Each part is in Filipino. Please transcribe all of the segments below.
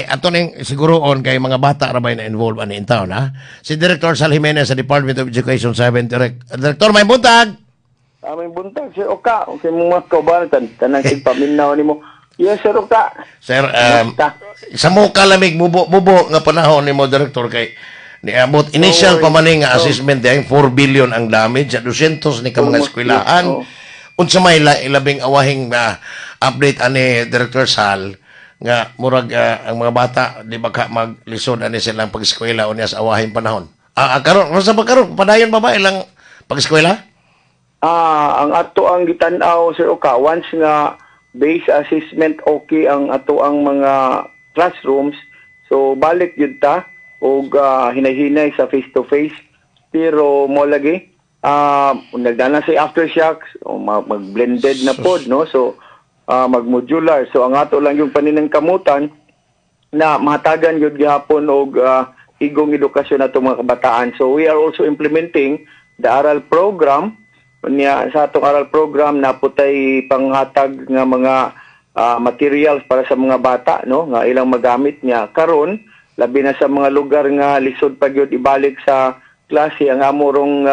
ato ning siguroon kay mga bata ra bay na involved ani in town ha. Si Director Sal Jimenez sa Department of Education 7 Director may buntag. Aming buntag Sir Oka, okay mo mga kauban tanang paminaw nimo. Yes Sir Oka. Sir, sa mo kalamig bubo nga panahon nimo Director kay niabot initial pa man nga assessment dahil 4 billion ang damage sa 200 ni ka mga eskwelahan. Unsa may ilabing awahing update ani Director Sal nga murag ang mga bata di ba maglisod ani silang pag-eskwela unya sa awahing panahon. Karon sa pagkaron padayon ba ilang pag-eskwela? Ang ato ang gitan-aw Sir Oka once nga base assessment okay ang ato ang mga classrooms so balik yun ta og hinay-hinay sa face to face pero mo lagi nagdana sa aftershocks o mag-blended na pod no so mag-modular so ang ato lang yung paninangkamutan na mahatagan yun gihapon og igong edukasyon nato mga kabataan so we are also implementing the aral program niya sa atong aral program na putay panghatag nga mga materials para sa mga bata no nga ilang magamit niya karon labi na sa mga lugar nga lisod pa gyud ibalik sa klase ang amorong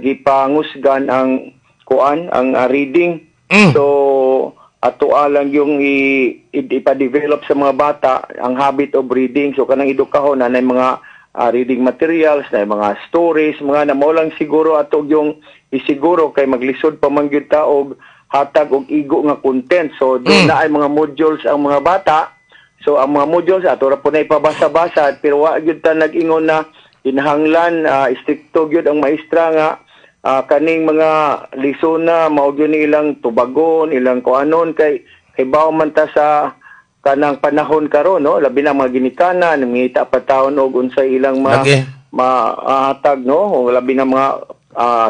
gipangusgan ang reading so ato lang yung ipa-develop sa mga bata ang habit of reading so kanang edukahon na mga reading materials na mga stories mga na mo lang siguro ato yung isiguro kay maglisod pa man gyud ta og hatag og igo nga content so doon na ay mga modules ang mga bata so ang mga modules ato ra po na ipabasa-basa pero wa gyud ta nag-ingon na inhanglan stricto gyud ang maestra nga kaning mga lisod na mao gyud ilang tubagon ilang kuanon kay bawo man ta sa kanang panahon karon no labi na mga ginikanan ngita pa taon og unsay ilang mahatag no o labi na mga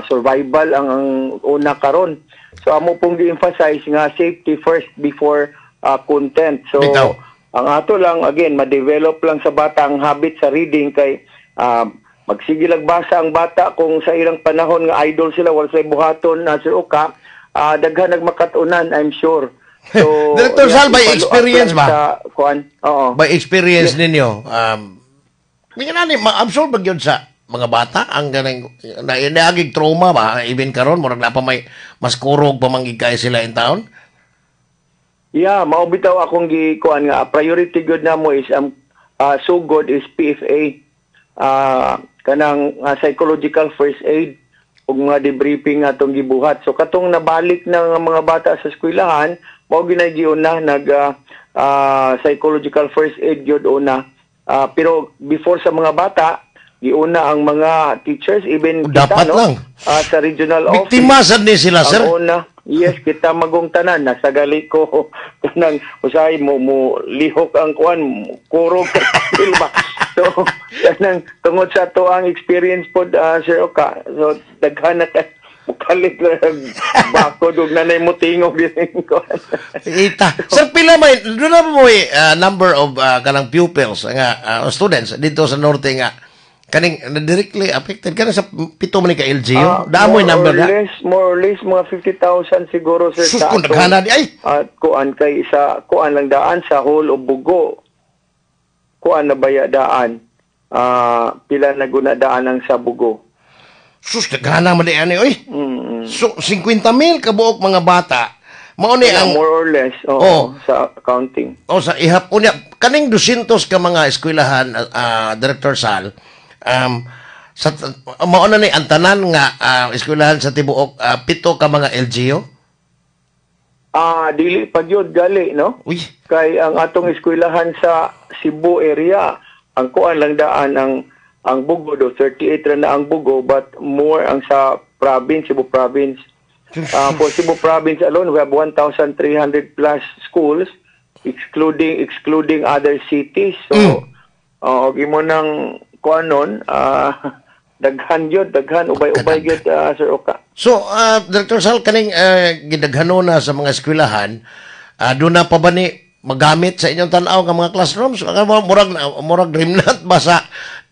survival ang una karon so amo pong gi-emphasize nga safety first before content so ang ato lang again ma-develop lang sa bata ang habit sa reading kay magsige basa ang bata kung sa ilang panahon nga idol sila wala say buhaton na Sir Oka daghan nagmakatunan I'm sure so Director Sal by experience ba by experience yes. ninyo mingi ma-absorb ba gyud sa mga bata ang ganang naagig trauma ba even karon murag na pa may mas kurog pa manggigay sila in town. Yeah, mao bitaw akong gikuan nga priority good namo is so good is PFA kanang psychological first aid ug mga debriefing atong gibuhat. So katong nabalik na nga mga bata sa eskwelahan, mao ginagiyon na nag psychological first aid gyud una. Pero before sa mga bata, giuna ang mga teachers even dapat kita no lang. Sa regional office. Biktima sad ni sila sir. Una, yes, kita magong tanan nasa gali ko kanang usay mo lihok ang kuan kurog ba. So kanang tungod sa to ang experience pod Sir Oka. So daghan na ka mukalit lang bakod ug nanay mo tingog din ko. Ita. Sir pila may do na mo number of kanang pupils nga students dito sa norte nga kaning directly affected kana sa pito man ka LGU daamoy number na more or less mga 50,000 siguro sir sa ato ay kuan kay sa kuan lang daan sa whole of Bugo kuan na baya daan pila na guna daan ang sa Bugo sus daghana man di ani oy so 50,000 kabuok mga bata mao ni ang more or less sa accounting sa ihap unya kaning 200 ka mga eskwelahan Director Sal sa mao na ni ang tanan nga eskwelahan sa tibuok pito ka mga LGU dili pa gyud gali no uy kay ang atong eskwelahan sa Cebu area ang kuan lang daan ang Bugo do 38 ra na ang Bugo but more ang sa province Cebu province for Cebu province alone we have 1,300 plus schools excluding other cities so gimo nang kuanon daghan ubay-ubay gyud Sir Oka. So Director Sal kaning gidaghano na sa mga eskwelahan do na pa ba ni magamit sa inyong tan-aw nga mga classrooms murag rimnat ba sa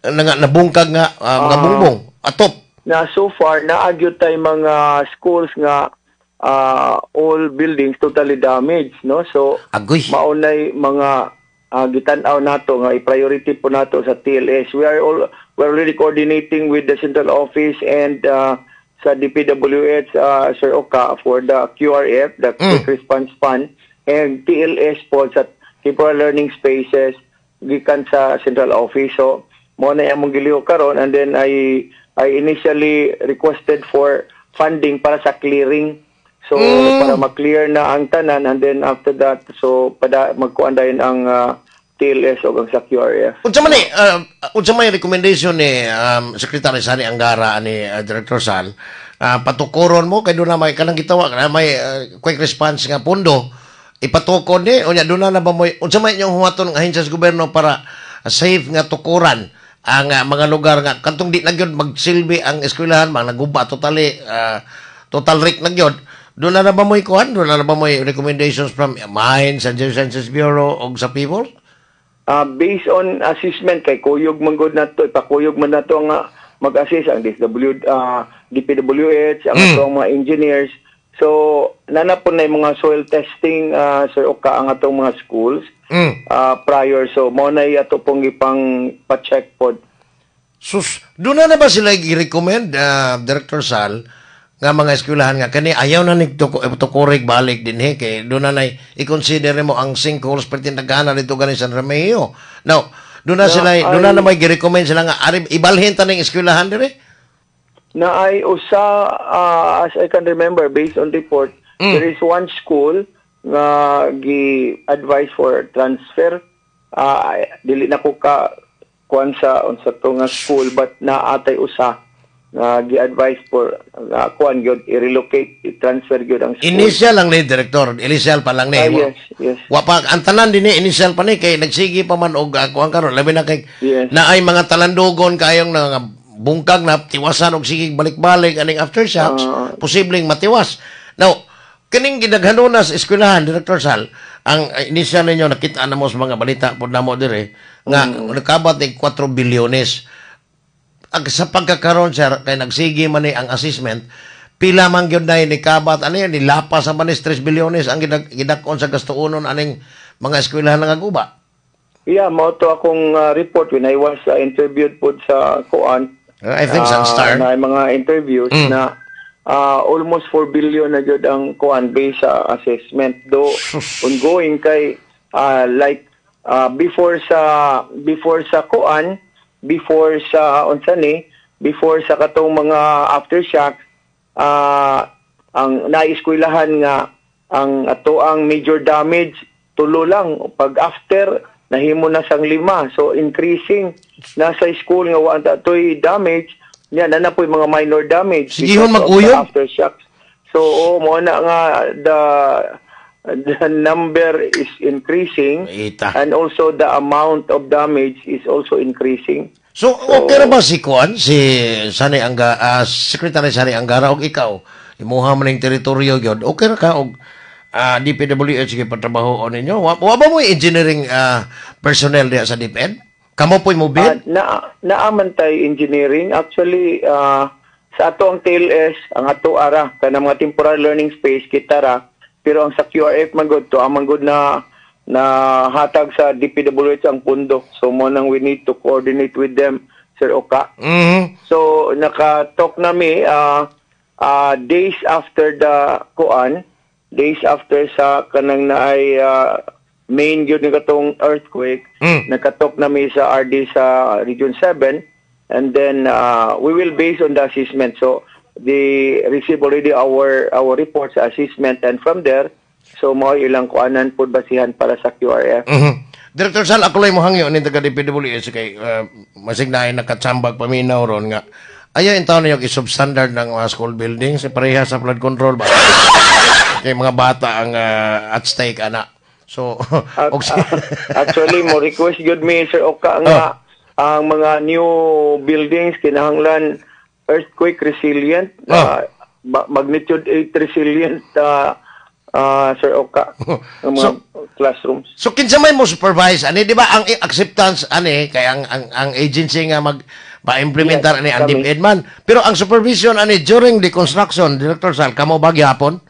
nabungkag nga mga bungbong atop na so far naagyo tay mga schools nga all buildings totally damaged no so maunay mga gitan-aw nato nga i-priority po nato sa TLS. We're already coordinating with the central office and sa DPWH, Sir Oka, for the QRF, the Quick Response Fund, and TLS po sa Temporary Learning Spaces gikan sa central office. So mo na among giliho karon, and then I initially requested for funding para sa clearing. So para ma-clear na ang tanan, and then after that so magkuan dayon ang TLS o ang sa QRF. Unsa may recommendation ni Secretary Sani Angara ni Director Sal, patukoron mo kay doon na may kanang gitawa na may quick response nga pondo ipatukod ni unya doon na ba mo unsa may inyong huwaton ng ahensya sa gobyerno para safe nga tukuran ang mga lugar nga kantong di na gyud magsilbi ang eskwelahan mga naguba totally total wreck na gyud. Doon na ba mo ikuan? Doon na ba mo recommendations from Mines and Geosciences Bureau o sa people? Based on assessment kay kuyog man gud nato, ipakuyog man nato nga mag-assist ang DPWH, ang atong mga engineers. So nanapon na yung mga soil testing, Sir Oka, ang atong mga schools prior. So mo na ato pong ipang pa-check pod. Sus, doon na ba sila i-recommend, Director Sal, nga mga eskwelahan nga kani ayaw na nagtukurig balik din kay doon na i-consider mo ang sinkholes pertin nagana dito ganin San Remigio. Now, doon na may gi-recommend sila nga ibalhin ta ning eskwelahan dire. Na ay usa as I can remember based on report, there is one school nga gi-advise for transfer. Dili na ko ka kuan sa unsa to nga school, but naatay usa gi-advise for kuan gyud i-relocate, i-transfer gyud ang school. Initial lang ni Director, initial pa lang ni. Yes. Wa pa ang tanan din ni initial pa ni kay nagsigi pa man og kuan karon labi na kay na ay mga talandogon kayong nga bungkag na tiwasan og sige balik-balik aning aftershocks, posibleng matiwas. Now, kining gidaghanon sa eskwelahan, Director Sal, ang initial ninyo nakita na mo sa mga balita pud namo dire nga nakabat ni 4 bilyones. Sa pagkakaroon sir kay nagsigi man ni ang assessment pila man gyud na ni kabat ano yan nilapas sa manis 3 bilyones ang gidakon sa gastuonon aning mga eskwelahan nga guba. Yeah, mo to akong report when I was interviewed po sa kuan. I think Sunstar. Na mga interviews na almost 4 billion na gyud ang kuan based sa assessment, though ongoing kay before sa kuan, before sa before sa katong mga aftershock, ang naiskwelahan nga ang ato ang major damage tulo lang, pag after nahimo na sang 5, so increasing nasa school nga wa toy damage niya na po mga minor damage sigihon mag-uyog aftershocks. So mo na nga the number is increasing and also the amount of damage is also increasing. So okay ra ba si Kuan, si Sani Secretary Sani Angara og ikaw imuha man ning teritoryo gyud, okay ra ka og DPWH kay patrabaho ninyo? Wa ba mo engineering personnel diha sa DepEd? Kamo po'y mo bid? Naaman tay engineering. Actually, sa ato ang TLS, ang ato ara, kanang mga temporary learning space, kitara, pero ang sa QRF magod to, amang good na hatag sa DPWH ang pundo. So mo nang we need to coordinate with them, Sir Oka. So naka-talk nami days after the kuan, days after sa kanang naay main gyud ni katong earthquake, nakatalk nami sa RD sa Region 7, and then we will base on the assessment. So they receive already our reports assessment, and from there so mo ilang kuanan pud basihan para sa QRF. Director Sal, ako lang mo hangyo ni taga DPWH kay masignaay nakatsambag paminaw ron nga ayaw in taon yung substandard ng mga school buildings pareha sa flood control ba kay mga bata ang at stake ana. So actually mo request good me Sir Oka nga ang mga new buildings kinahanglan earthquake resilient, magnitude 8 resilient Sir Oka ng mga classrooms. So kinsa may mo supervise ani di ba ang acceptance ani kay ang agency nga ba-implementar ani ang DepEd man, pero ang supervision ani during the construction, Director Sal, kamo ba gyapon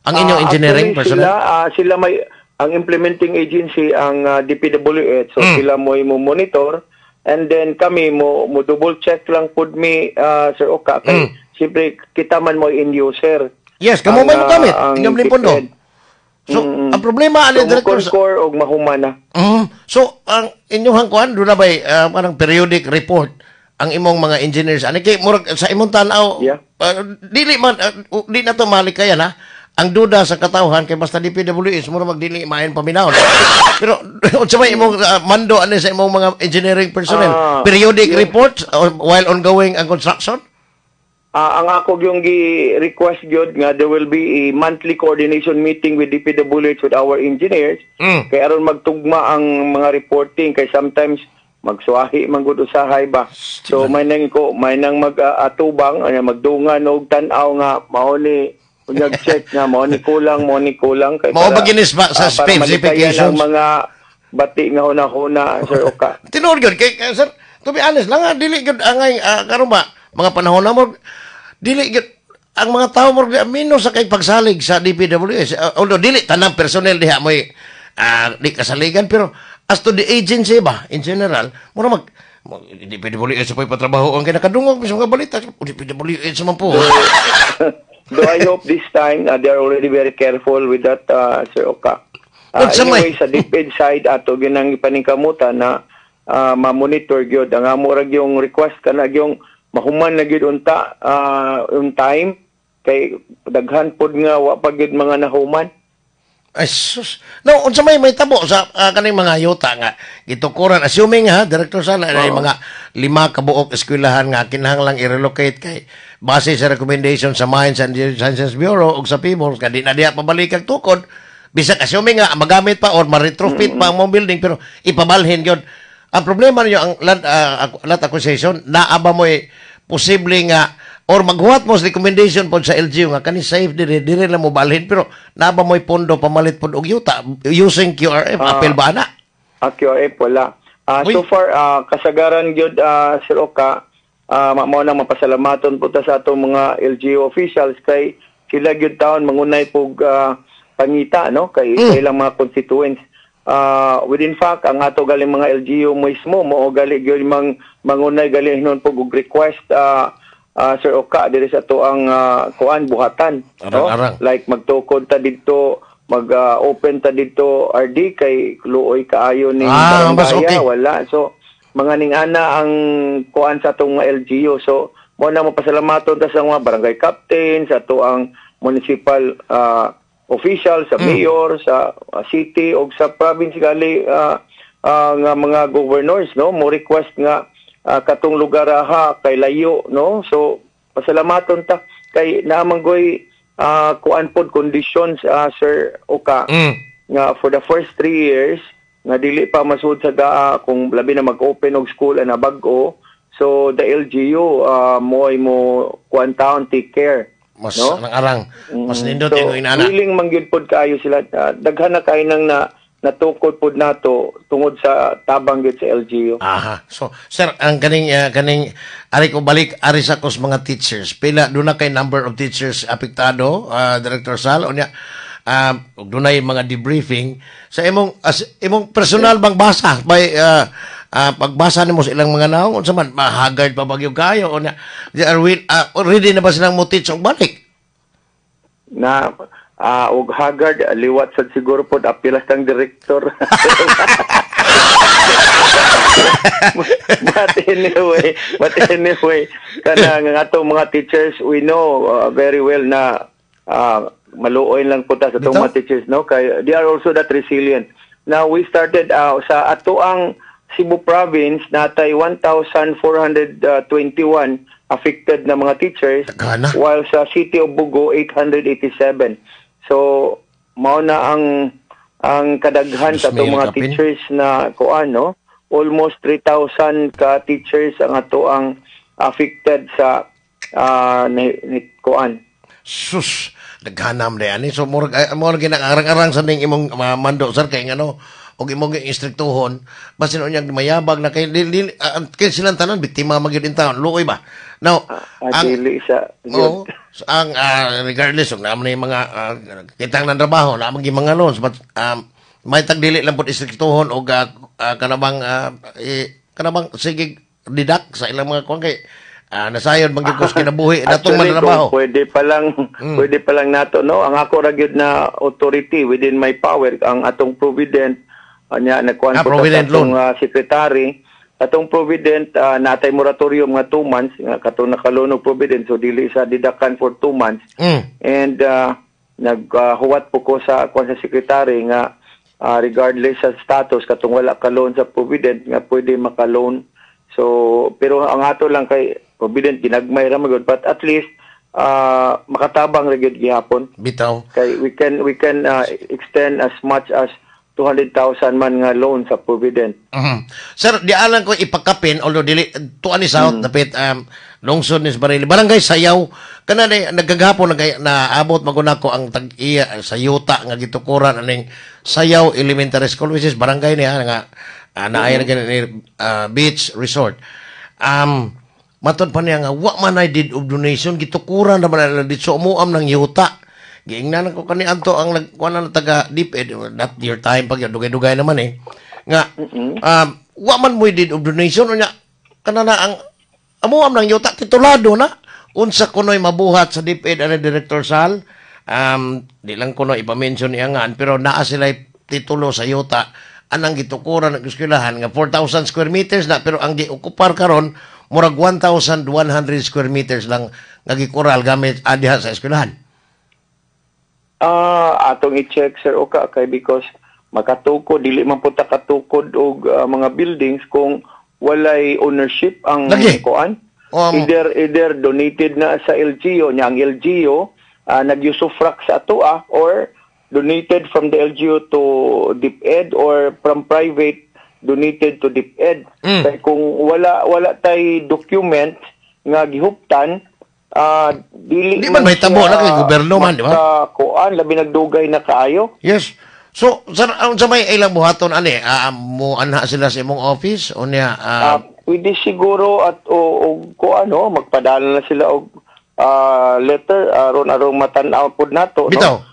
ang inyong engineering personnel? Sila may ang implementing agency ang DPWH, so sila mo monitor, and then kami mo double check lang pud mi Sir Oka kay siyempre kita man mo in user. Yes, kamo may gamit ingam pondo. So ang problema ani director core og mahumana. So ang inyong kuan do na bay parang periodic report ang imong mga engineers ani kay murag sa imong tan-aw dili man di na to malikayan ha. Ang duda sa katawhan kay basta DPWH mura magdili maayong paminahon. Pero unsa may imong mando ani sa imong mga engineering personnel? Periodic reports while ongoing ang construction? Ang ako yung request gyud nga there will be a monthly coordination meeting with DPWH with our engineers. Kay aron magtugma ang mga reporting kay sometimes magsuahi man gud usahay ba. So may nang mag-atubang magdungan og tan-aw nga mao ni unyag check nga mao ni kulang kay mao ba ginis ba sa specifications mga bati nga huna Sir Oka. Tinuod gyud kay sir to be honest lang dili gyud angay karon ba mga panahon na mo dili gyud ang mga tawo mo amino sa kay pagsalig sa DPWH although dili tanang personnel diha moy di kasaligan pero as to the agency ba in general mura mag DPWH sa pay patrabaho ang kinakadungog sa mga balita DPWH man po. Though I hope this time they are already very careful with that Sir Oka. Anyway, sa DepEd side ato ginang ipaningkamutan na ma-monitor gyud ang amurag yung request kana yung mahuman na gyud unta on time kay daghan pod nga wa pa gyud mga nahuman. Ay sus. No, unsa may tabo sa kaning mga yuta nga gitukuran assuming ha director sana ay mga 5 kabuok eskwelahan nga kinahanglang i-relocate kay base sa recommendation sa Mines and Sciences Bureau ug sa PIMORS nga di na diha pabalik ang tukod bisag assuming nga magamit pa or ma-retrofit pa ang mga building pero ipabalhin gyud. Ang problema niyo ang land acquisition naaba mo posible nga or maghuwat mo sa recommendation po sa LGU nga kani safe dire lang mo balhin pero naba mo'y pondo pamalit pod og yuta using QRF apel ba na? QRF wala. So far kasagaran gyud Sir Oka mao nang mapasalamaton po ta sa atong mga LGU officials kay sila gyud taon mangunay pog pangita no kay ilang mga constituents. Within fact ang ato galing mga LGU mismo mo gali gyud mangunay gali hinon pog og request Sir Oka diri sa to ang kuan buhatan no? Like magtukod ta didto mag-open ta didto RD kay luoy kaayo ning barangay wala so mga ning ana ang kuan sa tong LGU so mo na mapasalamaton ta sa mga barangay captain sa to ang municipal official sa mayor sa city o sa province gali nga mga governors no mo request nga katong lugar kay layo no so pasalamaton ta kay naamanggoy kuan pod conditions Sir Oka nga for the first 3 years nga dili pa masud sa daa kung labi na mag-open og school na bag-o so the LGU mo kuan taon take care mas no? arang mas nindot so, yung inana willing mangyud pod kaayo sila daghan na kay nang natukod pod nato tungod sa tabang gyud sa LGU. Aha. So, sir, ang kaning ari ko balik ari sa kos mga teachers. Pila do na kay number of teachers apektado, Director Sal unya dunay mga debriefing sa imong imong personal bang basa by pagbasa nimo sa ilang mga naong unsa man mahagard pa bagyo kayo unya ready na ba silang mo teach og balik? Na og Haggard liwat sad siguro pod apilas tang direktor. but anyway kana nga ato mga teachers we know very well na maluoy lang po ta sa itong mga teachers no kay they are also that resilient. Now we started sa ato ang Cebu province natay 1,421 affected na mga teachers while sa City of Bugo 887. So mao na ang kadaghan sa itong mga teachers na kuan no almost 3,000 ka teachers ang ato ang affected sa kuan. Sus daghanam na yan. So, mo ginang-arang-arang sa ning imong mando, sir, kay ano, o imong instruktuhon, basta nung mayabag na kay silang tanan, biktima magyud in taon. Luoy ba? Now, regardless, naman na yung mga kitang ng trabaho, naman yung mga loans, but may tagdili lang po istriktuhon o kanabang sige didak sa ilang mga kuwan kay nasayon manggikos kinabuhi natong manrabaho. Pwede pa lang nato no ang ako ra gyud na authority within my power ang atong provident nya nagkuan po sa atong secretary atong provident natay moratorium nga 2 months nga katong nakaloan og provident so dili sa didakan for 2 months. And naghuwat po ko sa kuan sa secretary nga regardless sa status katong wala ka loan sa provident nga pwede maka-loan. So pero ang ato lang kay provident ginagmay ra magud but at least makatabang ra gyud gihapon. Bitaw. Kay we can extend as much as 200,000 man nga loan sa provident. Sir, di alam ko ipakapin although dili tuan ni South dapit lungsod ni Barili. Barangay Sayaw kana nagagahapon naabot maguna ko ang tag-iya sa yuta nga gitukuran aning Sayaw Elementary School which is barangay niya nga naay na beach resort. Matud pa niya nga wa man ay did of donation gitukuran naman dito umuam ng yuta. Giingnan ko kani anto ang nagkuan na taga DepEd not your time pag dugay-dugay naman nga wa man mo did of donation unya kanana ang amuam ng yuta titulado na unsa kunoy mabuhat sa DepEd ani Director Sal di lang kuno ipa-mention niya nga pero naa sila titulo sa yuta anang gitukuran ng eskwelahan nga 4,000 square meters na pero ang giokupar karon murag 1,100 square meters lang nga gikural gamit diha sa eskwelahan. Atong i-check sir Oka kay because makatukod dili man puta katukod og mga buildings kung walay ownership ang kuan. Either donated na sa LGU nya ang LGU nag-usufruct sa atoa or donated from the LGU to DepEd or from private donated to DepEd. Kaya kung wala tay document nga gihuptan dili man may tabo na kay gobyerno man di ba? Kuan labi nagdugay na kaayo. Yes. So sa may ilang buhaton ani mo anha sila sa imong office o niya pwede siguro at o kuan no magpadala na sila og letter aron matan-aw pod nato no.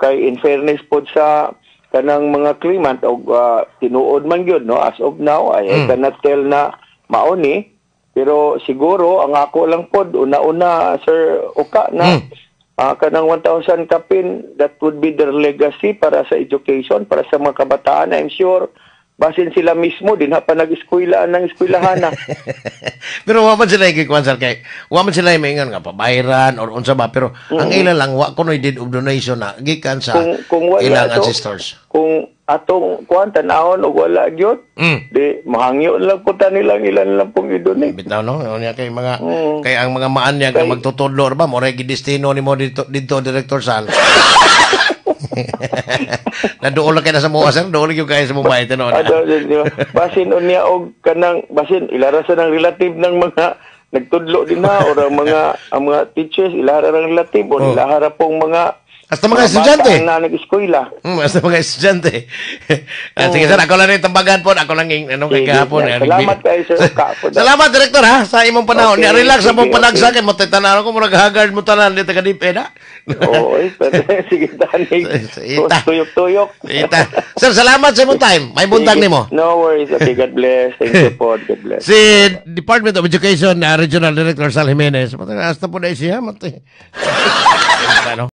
Kay in fairness pod sa kanang mga claimant og tinuod man gyud no as of now I cannot tell na mauni pero siguro ang ako lang pod una-una Sir Oka na kanang 1,000 kapin that would be their legacy para sa education para sa mga kabataan. I'm sure basin sila mismo din pa nag-eskwela ng eskwelahan na. Pero wa man sila gikuan sir kay wa man sila maingon nga pabayran or unsa ba pero ang ila lang wa kunoy did of donation na gikan sa ilang ancestors. Kung atong kuan tanahon og wala gyud di mahangyo lang po nilang ilan lang pong i-donate. Bitaw no unya kay mga kay ang mga maan niya nga magtutudlo ba mo ray gidestino nimo dito Director Sal. Naduol lang kayo sa mga sir, dool yung kayo sa mga ito noon. Basin unya og kanang basin ilara sa ng relative ng mga nagtudlo din na or ang mga teachers ilara ng relative o ilara pong mga hasta mga estudyante. Na nag-eskwela. Hasta mga estudyante. Sige sir, ako lang yung tambagan po. Ako lang yung kay kahapon. Salamat kayo sir. Salamat Director ha, sa imong panahon. Okay, relax sa mong panagsa kay mo tanaw ko murag haggard mo tanan dito ka DepEd ha. Oo, sige tanig. Tuyok-tuyok. Sir, salamat sa imong time. May buntag nimo. No worries. Okay, God bless. Thank you po. God bless. Si Department of Education Regional Director Sal Jimenez. Hasta po na siya.